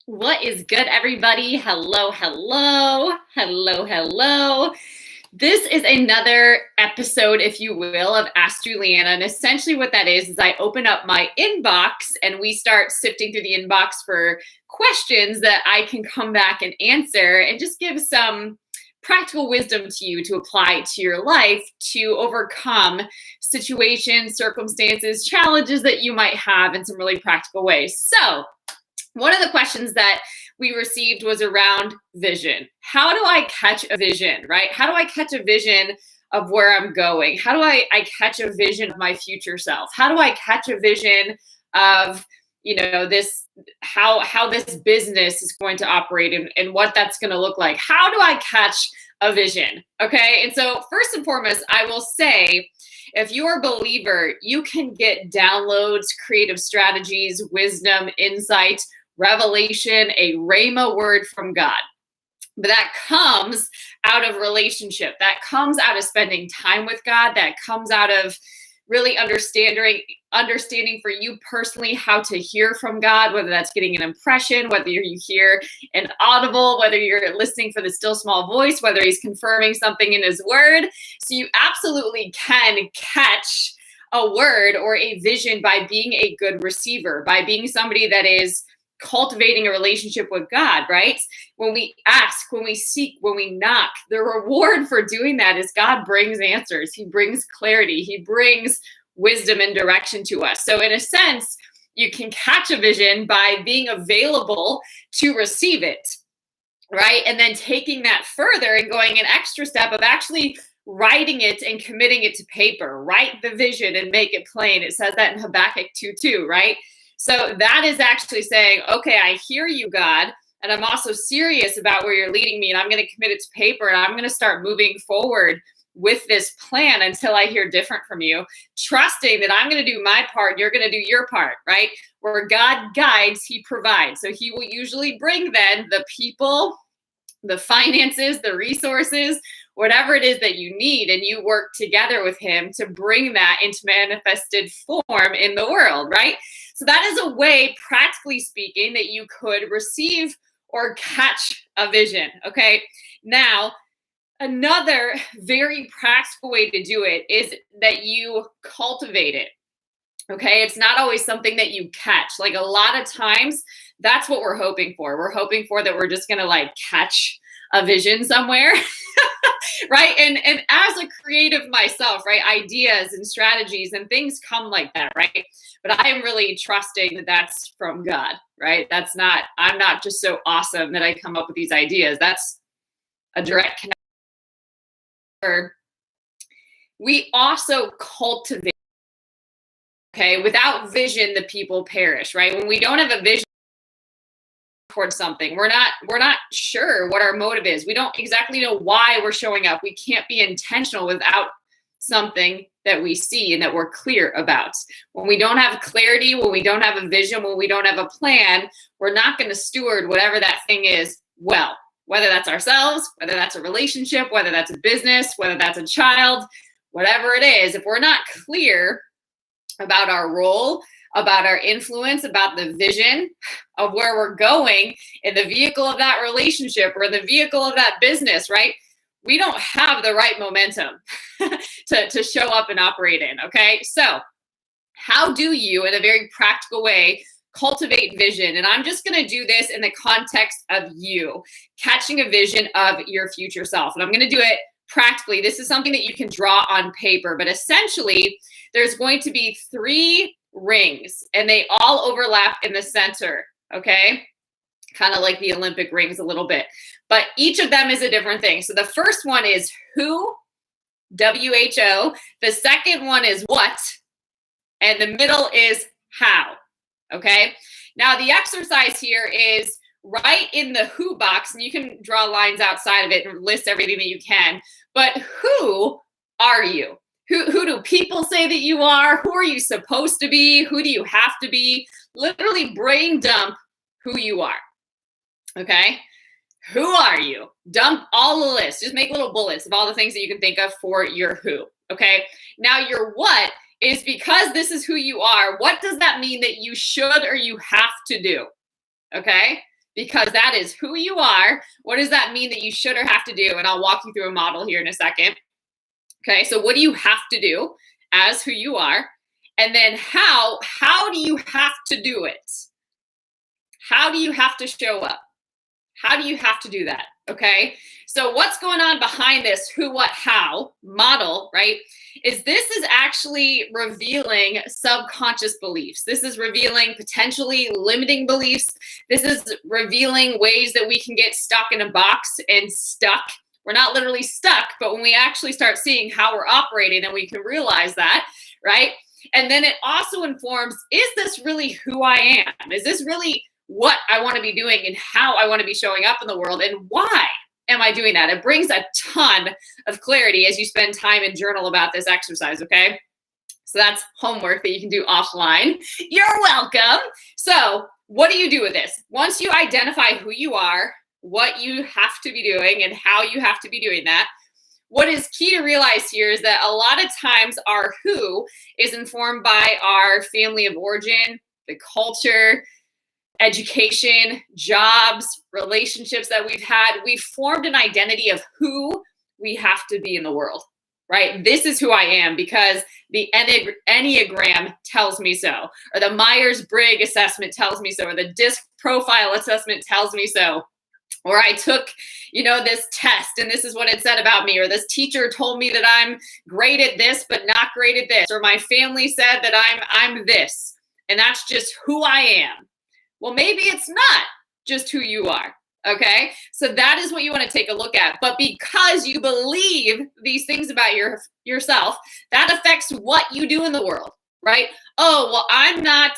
What is good, everybody? Hello, hello, hello, hello. This is another episode, if you will, of Ask Juliana. And essentially what that is I open up my inbox and we start sifting through the inbox for questions that I can come back and answer and just give some practical wisdom to you to apply to your life to overcome situations, circumstances, challenges that you might have in some really practical ways. So, one of the questions that we received was around vision. How do I catch a vision, right? How do I catch a vision of where I'm going? How do I catch a vision of my future self? How do I catch a vision of, this, how this business is going to operate and what that's going to look like? How do I catch a vision? Okay. And so first and foremost, I will say, if you're a believer, you can get downloads, creative strategies, wisdom, insight, revelation, a rhema word from God. But that comes out of relationship. That comes out of spending time with God. That comes out of really understanding for you personally how to hear from God, whether that's getting an impression, whether you hear an audible, whether you're listening for the still small voice, whether he's confirming something in his word. So you absolutely can catch a word or a vision by being a good receiver, by being somebody that is cultivating a relationship with God, right? When we ask, when we seek, when we knock, the reward for doing that is God brings answers. He brings clarity. He brings wisdom and direction to us. So in a sense, you can catch a vision by being available to receive it, right? And then taking that further and going an extra step of actually writing it and committing it to paper. Write the vision and make it plain. It says that in Habakkuk 2:2, right? So that is actually saying, okay, I hear you, God, and I'm also serious about where you're leading me, and I'm going to commit it to paper, and I'm going to start moving forward with this plan until I hear different from you, trusting that I'm going to do my part, you're going to do your part, right? Where God guides, he provides. So he will usually bring then the people, the finances, the resources, whatever it is that you need, and you work together with him to bring that into manifested form in the world, right? So that is a way, practically speaking, that you could receive or catch a vision, okay? Now, another very practical way to do it is that you cultivate it, okay? It's not always something that you catch. Like a lot of times, that's what we're hoping for. We're hoping for that we're just gonna like catch a vision somewhere, right? And as a creative myself, right, ideas and strategies and things come like that, right? But I am really trusting that that's from God, right? I'm not just so awesome that I come up with these ideas. That's a direct connection. We also cultivate, okay? Without vision, the people perish, right? When we don't have a vision towards something, we're not sure what our motive is. We don't exactly know why we're showing up. We can't be intentional without something that we see and that we're clear about. When we don't have clarity, when we don't have a vision, when we don't have a plan, we're not going to steward whatever that thing is well, whether that's ourselves, whether that's a relationship, whether that's a business, whether that's a child, whatever it is. If we're not clear about our role, about our influence, about the vision of where we're going in the vehicle of that relationship or the vehicle of that business, right? We don't have the right momentum to show up and operate in, okay? So how do you, in a very practical way, cultivate vision? And I'm just going to do this in the context of you catching a vision of your future self. And I'm going to do it practically. This is something that you can draw on paper, but essentially there's going to be 3 rings and they all overlap in the center, okay? Kind of like the Olympic rings a little bit, but each of them is a different thing. So the first one is who, W-H-O. The second one is what, and the middle is how, okay? Now the exercise here is right in the who box, and you can draw lines outside of it and list everything that you can, but who are you? Who do people say that you are? Who are you supposed to be? Who do you have to be? Literally brain dump who you are, okay? Who are you? Dump all the lists. Just make little bullets of all the things that you can think of for your who, okay? Now your what is, because this is who you are, what does that mean that you should or you have to do, okay? because that is who you are. What does that mean that you should or have to do? And I'll walk you through a model here in a second. Okay, so what do you have to do as who you are? And then how do you have to do it? How do you have to show up? How do you have to do that? Okay, so what's going on behind this who, what, how model, right? Is this is actually revealing subconscious beliefs. This is revealing potentially limiting beliefs. This is revealing ways that we can get stuck in a box and stuck. We're not literally stuck, but when we actually start seeing how we're operating, then we can realize that, right? And then it also informs, is this really who I am? Is this really what I want to be doing and how I want to be showing up in the world, and why am I doing that? It brings a ton of clarity as you spend time and journal about this exercise, okay? So that's homework that you can do offline. You're welcome. So what do you do with this? Once you identify who you are, what you have to be doing, and how you have to be doing that, what is key to realize here is that a lot of times our who is informed by our family of origin, the culture, education, jobs, relationships that we've had. We've formed an identity of who we have to be in the world, right? This is who I am because the Enneagram tells me so, or the Myers-Briggs assessment tells me so, or the DISC profile assessment tells me so. Or I took, this test and this is what it said about me, or this teacher told me that I'm great at this, but not great at this, or my family said that I'm this, and that's just who I am. Well, maybe it's not just who you are, okay? So that is what you want to take a look at. But because you believe these things about yourself, that affects what you do in the world, right? Oh, well, I'm not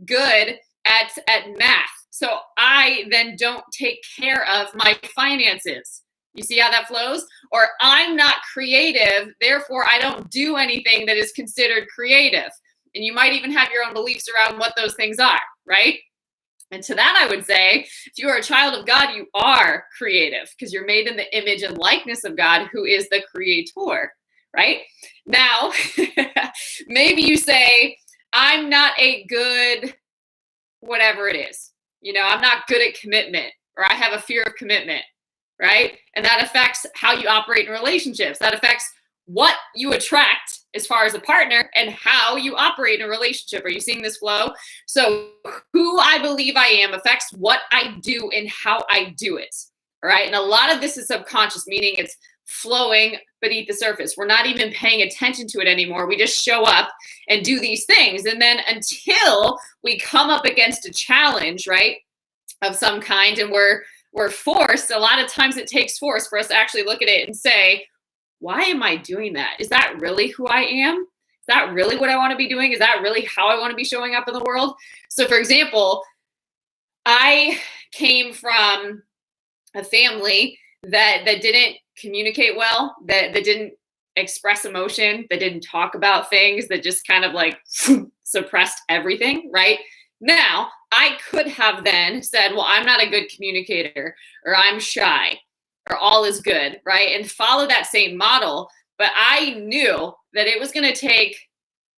good at math, so I then don't take care of my finances. You see how that flows? Or I'm not creative, therefore I don't do anything that is considered creative. And you might even have your own beliefs around what those things are, right? And to that, I would say, if you are a child of God, you are creative because you're made in the image and likeness of God, who is the creator, right? Now, maybe you say, I'm not a good, whatever it is. I'm not good at commitment, or I have a fear of commitment, right? And that affects how you operate in relationships. That affects what you attract as far as a partner and how you operate in a relationship. Are you seeing this flow? So who I believe I am affects what I do and how I do it. All right. And a lot of this is subconscious, meaning it's flowing beneath the surface. We're not even paying attention to it anymore. We just show up and do these things. And then until we come up against a challenge, right, of some kind, and we're forced, a lot of times it takes force for us to actually look at it and say, why am I doing that? Is that really who I am? Is that really what I want to be doing? Is that really how I want to be showing up in the world? So for example, I came from a family that didn't communicate well, that didn't express emotion, that didn't talk about things, that just kind of like suppressed everything, right? Now, I could have then said, well, I'm not a good communicator, or I'm shy, or all is good, right? And follow that same model. But I knew that it was going to take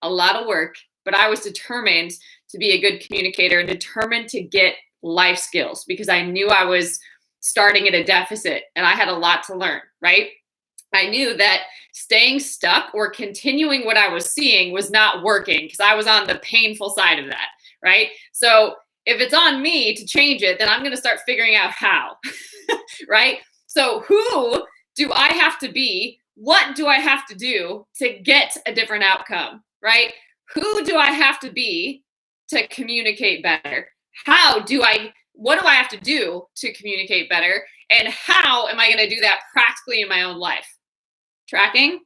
a lot of work, but I was determined to be a good communicator and determined to get life skills because I knew I was starting at a deficit and I had a lot to learn, right? I knew that staying stuck or continuing what I was seeing was not working because I was on the painful side of that, right? So if it's on me to change it, then I'm going to start figuring out how, right? So who do I have to be? What do I have to do to get a different outcome, right? Who do I have to be to communicate better? What do I have to do to communicate better? And how am I going to do that practically in my own life? Tracking?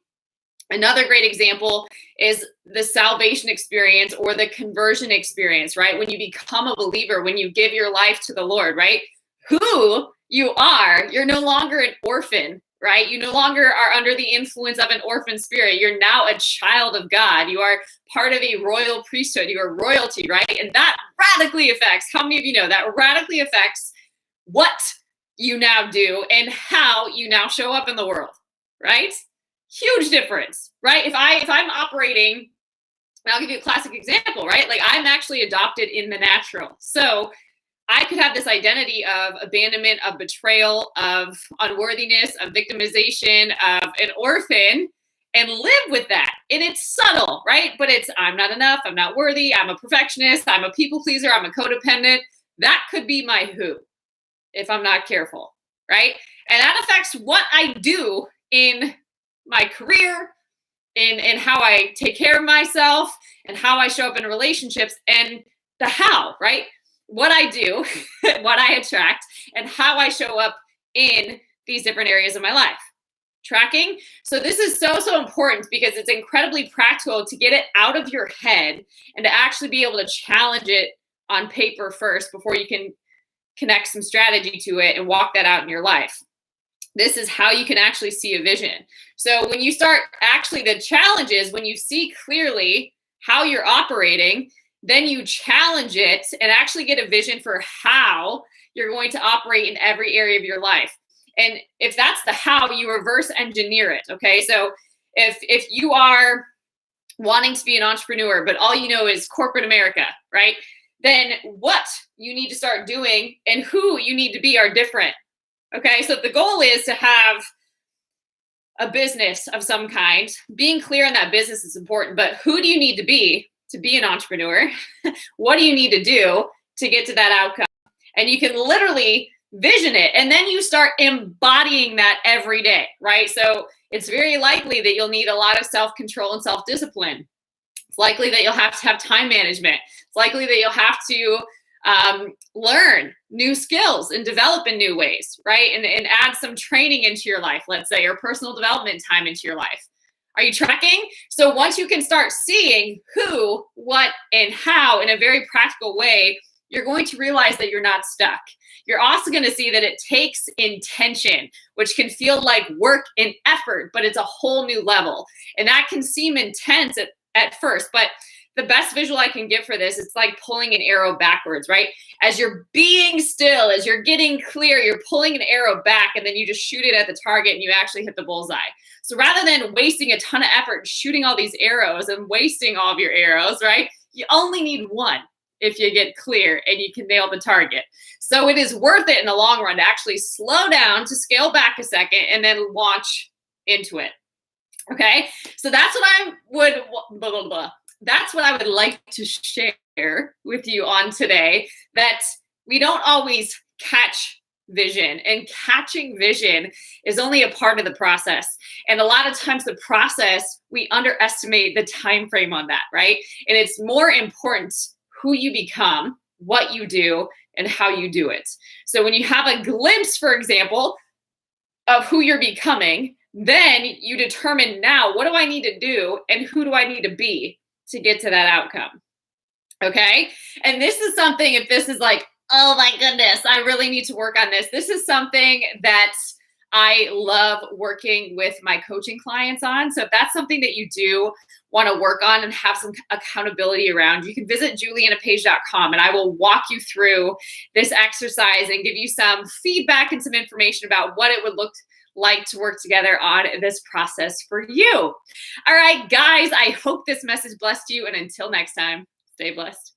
Another great example is the salvation experience or the conversion experience, right? When you become a believer, when you give your life to the Lord, right? Who you are, you're no longer an orphan, right? You no longer are under the influence of an orphan spirit. You're now a child of God. You are part of a royal priesthood. You are royalty, right? And that radically affects, how many of you know that radically affects what you now do and how you now show up in the world, right? Huge difference, right? If I'm operating, and I'll give you a classic example, right? Like I'm actually adopted in the natural. So I could have this identity of abandonment, of betrayal, of unworthiness, of victimization, of an orphan, and live with that. And it's subtle, right? But it's, I'm not enough, I'm not worthy, I'm a perfectionist, I'm a people pleaser, I'm a codependent. That could be my who if I'm not careful, right? And that affects what I do in my career, in how I take care of myself, and how I show up in relationships, and the how, right? What I do, what I attract, and how I show up in these different areas of my life. Tracking. So this is so important because it's incredibly practical to get it out of your head and to actually be able to challenge it on paper first before you can connect some strategy to it and walk that out in your life. This is how you can actually see a vision. So when you start, actually the challenge is when you see clearly how you're operating, then you challenge it and actually get a vision for how you're going to operate in every area of your life. And if that's the how, you reverse engineer it. Okay. So if you are wanting to be an entrepreneur, but all you know is corporate America, right? Then what you need to start doing and who you need to be are different. Okay. So if the goal is to have a business of some kind, being clear on that business is important, but who do you need to be an entrepreneur? What do you need to do to get to that outcome? And you can literally vision it, and then you start embodying that every day, right? So it's very likely that you'll need a lot of self-control and self-discipline. It's likely that you'll have to have time management. It's likely that you'll have to learn new skills and develop in new ways, right? And add some training into your life, let's say, or personal development time into your life. Are you tracking? So once you can start seeing who, what, and how in a very practical way, you're going to realize that you're not stuck. You're also going to see that it takes intention, which can feel like work and effort, but it's a whole new level. And that can seem intense at first, but the best visual I can give for this, it's like pulling an arrow backwards, right? As you're being still, as you're getting clear, you're pulling an arrow back, and then you just shoot it at the target and you actually hit the bullseye. So rather than wasting a ton of effort shooting all these arrows and wasting all of your arrows, right? You only need one if you get clear and you can nail the target. So it is worth it in the long run to actually slow down, to scale back a second, and then launch into it. Okay? So that's what I would, that's what I would like to share with you on today, that we don't always catch vision, and catching vision is only a part of the process. And a lot of times the process, we underestimate the time frame on that, right? And it's more important who you become, what you do, and how you do it. So when you have a glimpse, for example, of who you're becoming, then you determine, now what do I need to do and who do I need to be to get to that outcome? Okay. And this is something, if this is like, oh my goodness, I really need to work on this. This is something that I love working with my coaching clients on. So if that's something that you do want to work on and have some accountability around, you can visit julianapage.com and I will walk you through this exercise and give you some feedback and some information about what it would look like to work together on this process for you. All right, guys, I hope this message blessed you. And until next time, stay blessed.